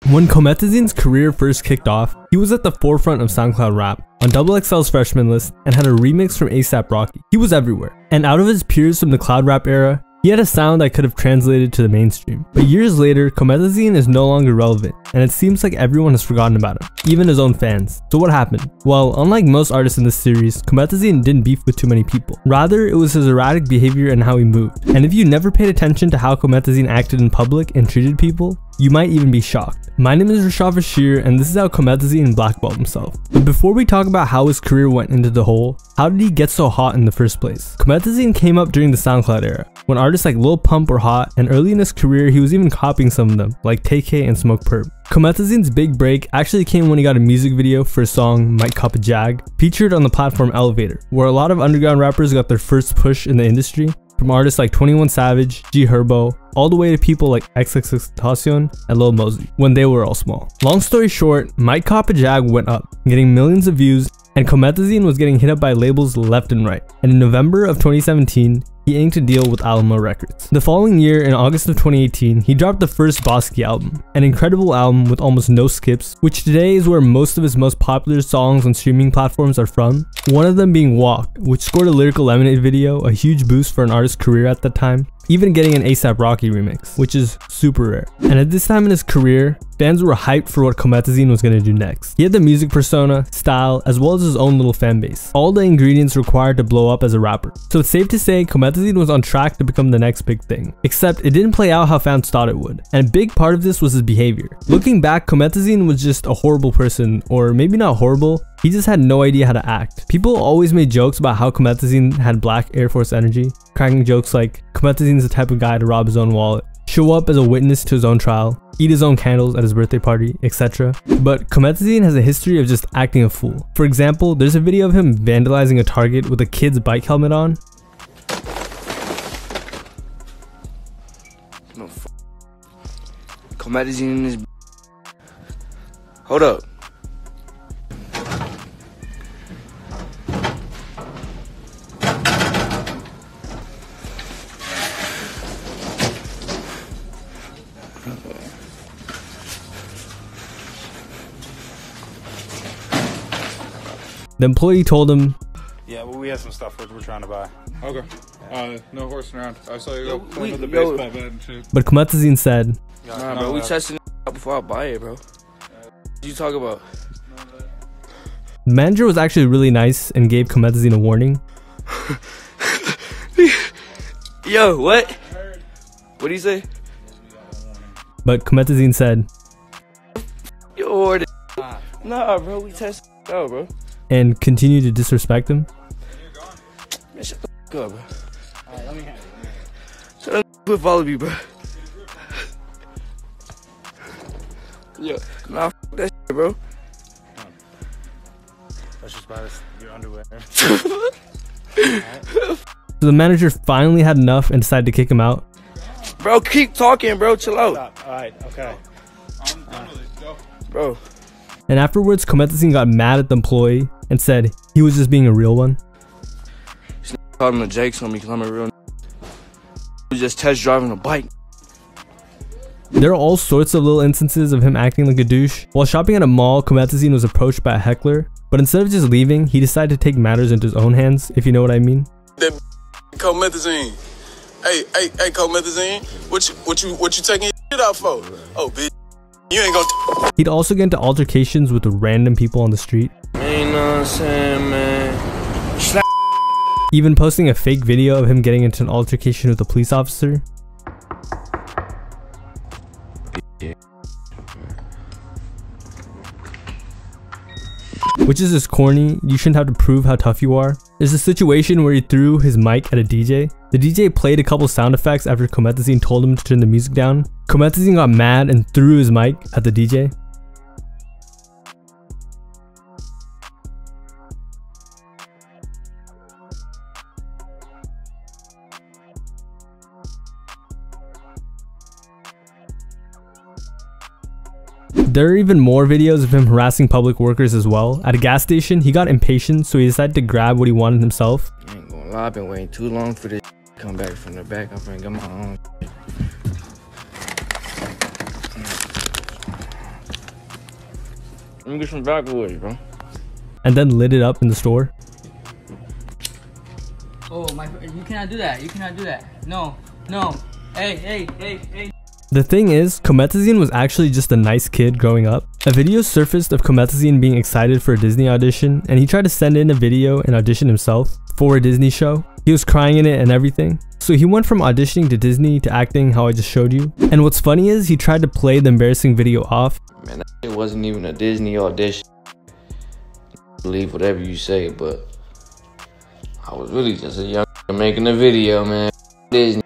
When Comethazine's career first kicked off, he was at the forefront of SoundCloud rap, on XXL's freshman list, and had a remix from A$AP Rocky. He was everywhere. And out of his peers from the cloud rap era, he had a sound that could have translated to the mainstream. But years later, Comethazine is no longer relevant, and it seems like everyone has forgotten about him, even his own fans. So what happened? Well, unlike most artists in this series, Comethazine didn't beef with too many people. Rather, it was his erratic behavior and how he moved. And if you never paid attention to how Comethazine acted in public and treated people, you might even be shocked. My name is Rashad Bashir, and this is how Comethazine blackballed himself. But before we talk about how his career went into the hole, how did he get so hot in the first place? Comethazine came up during the SoundCloud era, when artists like Lil Pump were hot, and early in his career he was even copying some of them, like TK and Smoke Perp. Comethazine's big break actually came when he got a music video for his song Might Cop a Jag, featured on the platform Elevator, where a lot of underground rappers got their first push in the industry, from artists like 21 Savage, G Herbo, all the way to people like XXXTentacion and Lil Mosey, when they were all small. Long story short, Might Cop a Jag went up, getting millions of views, and Comethazine was getting hit up by labels left and right. And in November of 2017, he inked a deal with Alamo Records. The following year, in August of 2018, he dropped the first Bosky album, an incredible album with almost no skips, which today is where most of his most popular songs on streaming platforms are from, one of them being Walk, which scored a Lyrical Lemonade video, a huge boost for an artist's career at that time, even getting an A$AP Rocky remix, which is super rare. And at this time in his career, fans were hyped for what Comethazine was going to do next. He had the music persona, style, as well as his own little fan base, all the ingredients required to blow up as a rapper. So it's safe to say Comethazine was on track to become the next big thing. Except it didn't play out how fans thought it would, and a big part of this was his behavior. Looking back, Comethazine was just a horrible person, or maybe not horrible, he just had no idea how to act. People always made jokes about how Comethazine had black Air Force energy, cracking jokes like Comethazine's the type of guy to rob his own wallet, show up as a witness to his own trial, eat his own candles at his birthday party, etc. But Comethazine has a history of just acting a fool. For example, there's a video of him vandalizing a Target with a kid's bike helmet on. No Comethazine in this. Hold up. The employee told him, "Yeah, well, we have some stuff we're trying to buy." Okay. No horsing around. I saw you go play with the baseball bat and shit. But Comethazine said, "Nah, bro, we testing it out before I buy it, bro. What you talk about?" The manager was actually really nice and gave Comethazine a warning. Yo, what? What do you say? But Comethazine said, "You ordered." Nah, bro, we testing it out, bro. And continued to disrespect him. Man, shut the f up, bro. Alright, let me have it. Shut the f follow me, bro. Yo, nah, f that shit, bro. Let's just buy your underwear. So the manager finally had enough and decided to kick him out. Bro, keep talking, bro. Chill out. Stop. Alright, okay. Bro. And afterwards, Comethazine got mad at the employee and said he was just being a real one. Called him the Jakes on me because I'm a real. We just test driving a bike. There are all sorts of little instances of him acting like a douche. While shopping at a mall, Comethazine was approached by a heckler, but instead of just leaving, he decided to take matters into his own hands, if you know what I mean. That Comethazine. Hey, Comethazine. What you taking your shit out for? Oh, bitch. You ain't gonna. He'd also get into altercations with random people on the street. You know what I'm saying, man? Even posting a fake video of him getting into an altercation with a police officer. Which is just corny. You shouldn't have to prove how tough you are. There's a situation where he threw his mic at a DJ. The DJ played a couple sound effects after Comethazine told him to turn the music down. Comethazine got mad and threw his mic at the DJ. There are even more videos of him harassing public workers as well. At a gas station, he got impatient, so he decided to grab what he wanted himself. I ain't gonna lie, I've been waiting too long for this to come back from the back. I'm finna get my own. Let me get some backwoods, bro. and then lit it up in the store. Oh my! You cannot do that. You cannot do that. No, no. Hey. The thing is, Comethazine was actually just a nice kid growing up. A video surfaced of Comethazine being excited for a Disney audition, and he tried to send in a video and audition himself for a Disney show. He was crying in it and everything. So he went from auditioning to Disney to acting how I just showed you. And what's funny is he tried to play the embarrassing video off. Man, that shit wasn't even a Disney audition. Believe whatever you say, but I was really just a young making a video, man. Disney.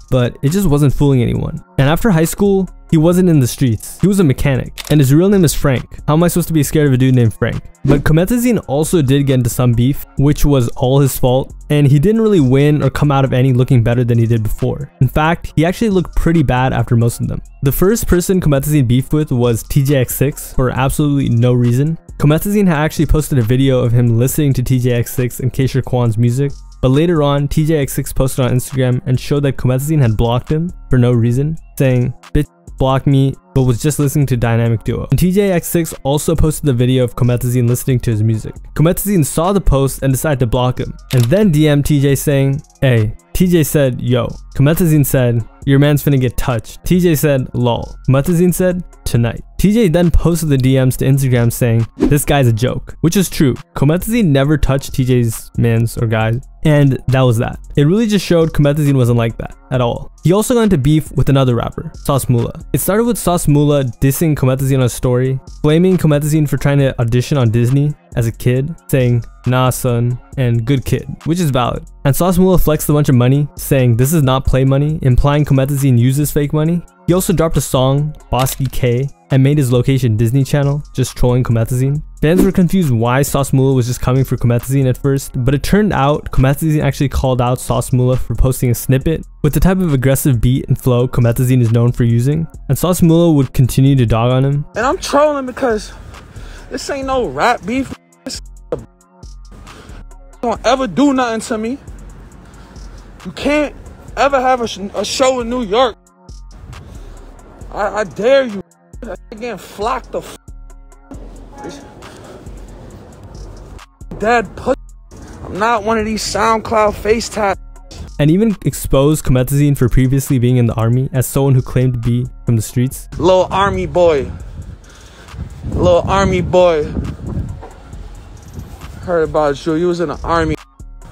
But it just wasn't fooling anyone. And after high school, he wasn't in the streets. He was a mechanic, and his real name is Frank. How am I supposed to be scared of a dude named Frank? But Comethazine also did get into some beef, which was all his fault, and he didn't really win or come out of any looking better than he did before. In fact, he actually looked pretty bad after most of them. The first person Comethazine beefed with was TJX6 for absolutely no reason. Comethazine had actually posted a video of him listening to TJX6 and Keisha Kwan's music. But later on, TJX6 posted on Instagram and showed that Comethazine had blocked him for no reason, saying, "Bitch blocked me, but was just listening to Dynamic Duo." And TJX6 also posted the video of Comethazine listening to his music. Comethazine saw the post and decided to block him, and then DM'd TJ saying, "Hey." TJ said, "Yo." Comethazine said, "Your man's finna get touched." TJ said, "Lol." Comethazine said, "Tonight." TJ then posted the DMs to Instagram saying, "This guy's a joke," which is true. Comethazine never touched TJ's mans or guys, and that was that. It really just showed Comethazine wasn't like that at all. He also got into beef with another rapper, Sauce Moola. It started with Sauce Moola dissing Comethazine on a story, blaming Comethazine for trying to audition on Disney as a kid, saying, "Nah son," and "good kid," which is valid. And Sauce Moola flexed a bunch of money, saying this is not play money, implying Comethazine uses fake money. He also dropped a song, Bosky K, and made his location Disney Channel, just trolling Comethazine. Fans were confused why Sauce Moola was just coming for Comethazine at first, but it turned out Comethazine actually called out Sauce Moola for posting a snippet with the type of aggressive beat and flow Comethazine is known for using, and Sauce Moola would continue to dog on him. And I'm trolling because this ain't no rap beef. Don't ever do nothing to me. You can't ever have a show in New York. I dare you. Again, flock the dead pussy. I'm not one of these SoundCloud face tats. And even exposed Comethazine for previously being in the army as someone who claimed to be from the streets. Little army boy. Little army boy. Heard about you. You was in the army.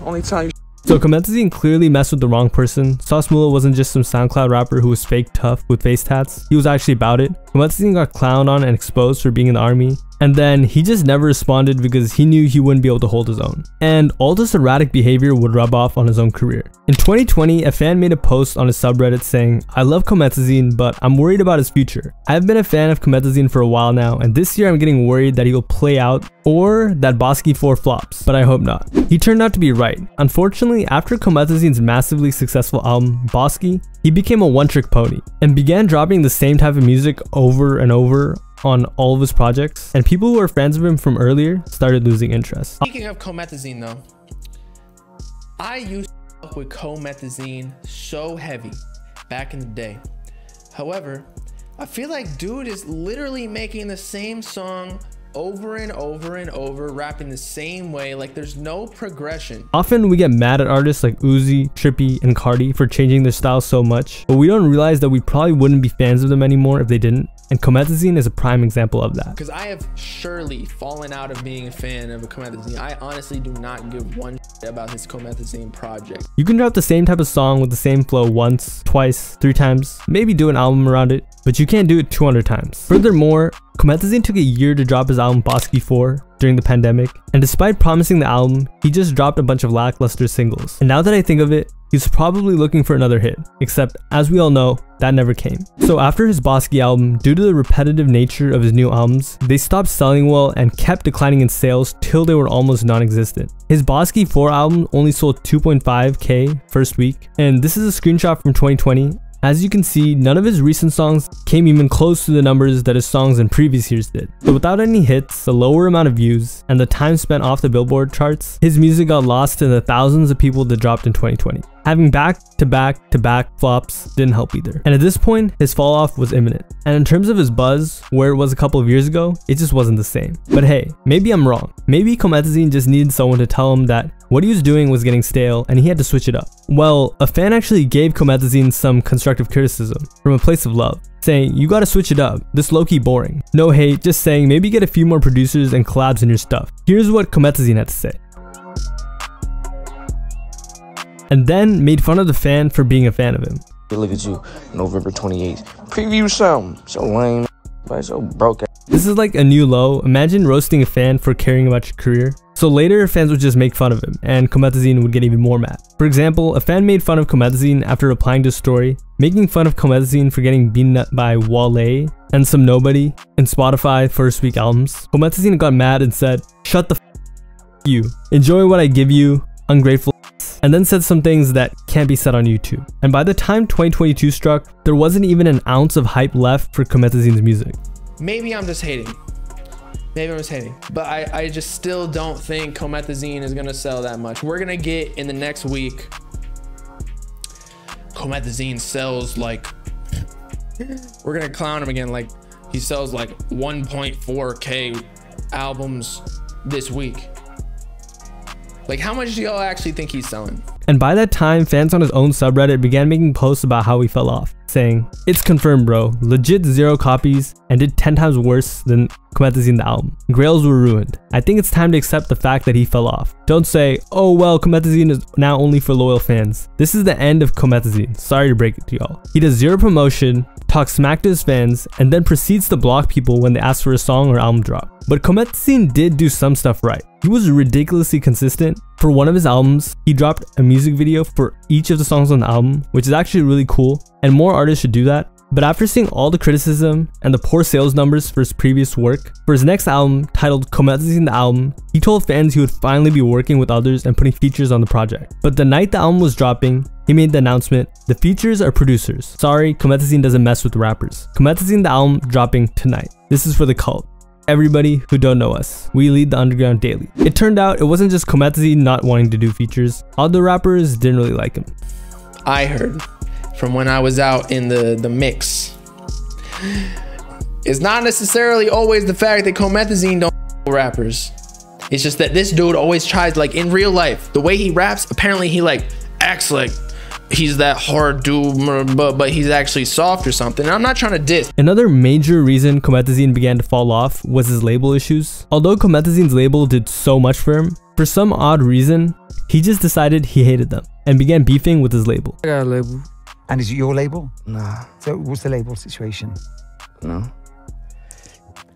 Only time you. So Comethazine clearly messed with the wrong person. Sauce Moola wasn't just some SoundCloud rapper who was fake tough with face tats. He was actually about it. Comethazine got clowned on and exposed for being in the army. And then he just never responded because he knew he wouldn't be able to hold his own. And all this erratic behavior would rub off on his own career. In 2020, a fan made a post on his subreddit saying, "I love Comethazine, but I'm worried about his future. I've been a fan of Comethazine for a while now, and this year I'm getting worried that he will play out or that Bosky 4 flops, but I hope not." He turned out to be right. Unfortunately, after Comethazine's massively successful album, Bosky, he became a one-trick pony and began dropping the same type of music over and over on all of his projects, and people who were fans of him from earlier started losing interest. Speaking of Comethazine though, I used to fuck with Comethazine so heavy back in the day. However, I feel like dude is literally making the same song over and over and over, rapping the same way, like there's no progression. Often we get mad at artists like Uzi, Trippy, and Cardi for changing their style so much, but we don't realize that we probably wouldn't be fans of them anymore if they didn't, and Comethazine is a prime example of that. Because I have surely fallen out of being a fan of a Comethazine. I honestly do not give one shit about his Comethazine project. You can drop the same type of song with the same flow once, twice, 3 times, maybe do an album around it, but you can't do it 200 times. Furthermore, Comethazine took a year to drop his album Bosky 4 during the pandemic, and despite promising the album, he just dropped a bunch of lackluster singles. And now that I think of it, he's probably looking for another hit, except as we all know, that never came. So after his Bosky album, due to the repetitive nature of his new albums, they stopped selling well and kept declining in sales till they were almost non-existent. His Bosky 4 album only sold 2.5K first week, and this is a screenshot from 2020. As you can see, none of his recent songs came even close to the numbers that his songs in previous years did. So without any hits, a lower amount of views, and the time spent off the Billboard charts, his music got lost in the thousands of people that dropped in 2020. Having back-to-back flops didn't help either. And at this point, his fall off was imminent. And in terms of his buzz, where it was a couple of years ago, it just wasn't the same. But hey, maybe I'm wrong. Maybe Comethazine just needed someone to tell him that what he was doing was getting stale and he had to switch it up. Well, a fan actually gave Comethazine some constructive criticism from a place of love, saying, "You gotta switch it up, this low-key boring." No hate, just saying maybe get a few more producers and collabs in your stuff. Here's what Comethazine had to say. And then made fun of the fan for being a fan of him. Look at you, November 28th. Preview something. So lame, but so broke. This is like a new low. Imagine roasting a fan for caring about your career. So later, fans would just make fun of him, and Comethazine would get even more mad. For example, a fan made fun of Comethazine after replying to a story, making fun of Comethazine for getting beaten up by Wale and some nobody in Spotify first week albums. Comethazine got mad and said, "Shut the f you. Enjoy what I give you, ungrateful," and then said some things that can't be said on YouTube. And by the time 2022 struck, there wasn't even an ounce of hype left for Comethazine's music. Maybe I'm just hating. Maybe I'm just hating. But I just still don't think Comethazine is gonna sell that much. We're gonna get in the next week, Comethazine sells like, we're gonna clown him again, like he sells like 1.4K albums this week. Like, how much do y'all actually think he's selling? And by that time, fans on his own subreddit began making posts about how he fell off, saying, "It's confirmed, bro. Legit 0 copies and did 10 times worse than Comethazine the album. Grails were ruined. I think it's time to accept the fact that he fell off. Don't say, oh well, Comethazine is now only for loyal fans. This is the end of Comethazine. Sorry to break it to y'all. He does 0 promotion, talks smack to his fans, and then proceeds to block people when they ask for a song or album drop. But Comethazine did do some stuff right. He was ridiculously consistent. For one of his albums, he dropped a music video for each of the songs on the album, which is actually really cool, and more artists should do that. But after seeing all the criticism and the poor sales numbers for his previous work, for his next album, titled Comethazine the Album, he told fans he would finally be working with others and putting features on the project. But the night the album was dropping, he made the announcement, "The features are producers. Sorry, Comethazine doesn't mess with rappers. Comethazine the Album dropping tonight. This is for the cult. Everybody who don't know us. We lead the underground daily." It turned out it wasn't just Comethazine not wanting to do features. Other rappers didn't really like him. I heard from when I was out in the mix, it's not necessarily always the fact that Comethazine don't rappers. It's just that this dude always tries, like in real life, the way he raps, apparently he like acts like he's that hard dude, but he's actually soft or something. And I'm not trying to diss. Another major reason Comethazine began to fall off was his label issues. Although Comethazine's label did so much for him, for some odd reason, he just decided he hated them and began beefing with his label. I got a label. And is it your label? Nah, So what's the label situation? no.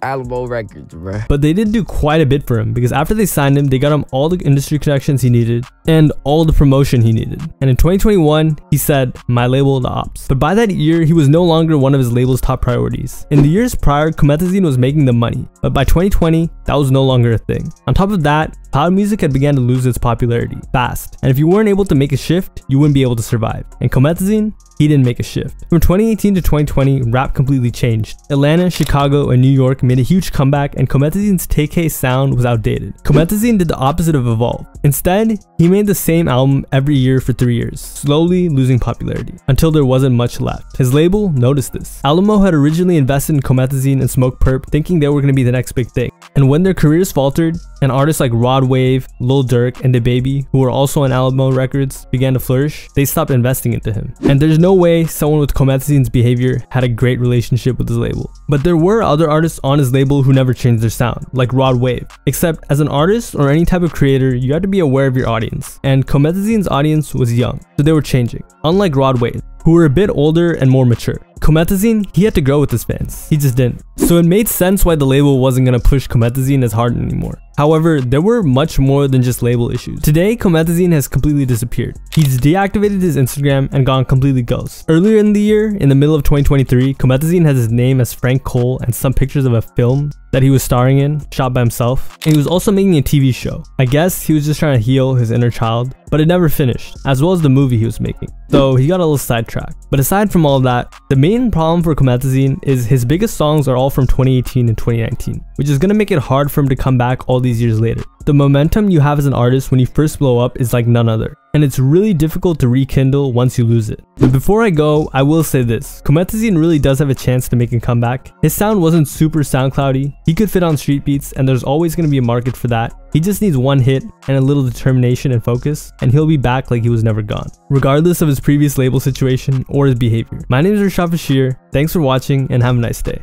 Alamo Records, bruh. But they did do quite a bit for him, because after they signed him, they got him all the industry connections he needed and all the promotion he needed. And in 2021, he said, "My label, the ops." But by that year, he was no longer one of his label's top priorities. In the years prior, Comethazine was making the money, but by 2020, that was no longer a thing. On top of that, cloud music had begun to lose its popularity fast, and if you weren't able to make a shift, you wouldn't be able to survive. And Comethazine, he didn't make a shift. From 2018 to 2020, rap completely changed. Atlanta, Chicago, and New York made a huge comeback, and Comethazine's TK sound was outdated. Comethazine did the opposite of evolve. Instead, he made the same album every year for 3 years, slowly losing popularity, until there wasn't much left. His label noticed this. Alamo had originally invested in Comethazine and Smoke Perp, thinking they were going to be the next big thing. And when their careers faltered, and artists like Rod Wave, Lil Durk, and DaBaby, who were also on Alamo Records, began to flourish, they stopped investing into him. And there's no way someone with Comethazine's behavior had a great relationship with his label. But there were other artists on his label who never changed their sound, like Rod Wave. Except as an artist or any type of creator, you had to be aware of your audience. And Comethazine's audience was young, so they were changing. Unlike Rod Wave, who were a bit older and more mature. Comethazine, he had to grow with his fans. He just didn't. So it made sense why the label wasn't gonna push Comethazine as hard anymore. However, there were much more than just label issues. Today, Comethazine has completely disappeared. He's deactivated his Instagram and gone completely ghost. Earlier in the year, in the middle of 2023, Comethazine has his name as Frank Cole and some pictures of a film that he was starring in, shot by himself. And he was also making a TV show. I guess he was just trying to heal his inner child, but it never finished, as well as the movie he was making. So he got a little sidetracked. But aside from all that, the main problem for Comethazine is his biggest songs are all from 2018 and 2019, which is gonna make it hard for him to come back all these years later. The momentum you have as an artist when you first blow up is like none other, and it's really difficult to rekindle once you lose it. But before I go, I will say this, Comethazine really does have a chance to make a comeback. His sound wasn't super SoundCloudy, he could fit on street beats, and there's always going to be a market for that. He just needs one hit and a little determination and focus, and he'll be back like he was never gone, regardless of his previous label situation or his behavior. My name is Rashad Bashir, thanks for watching and have a nice day.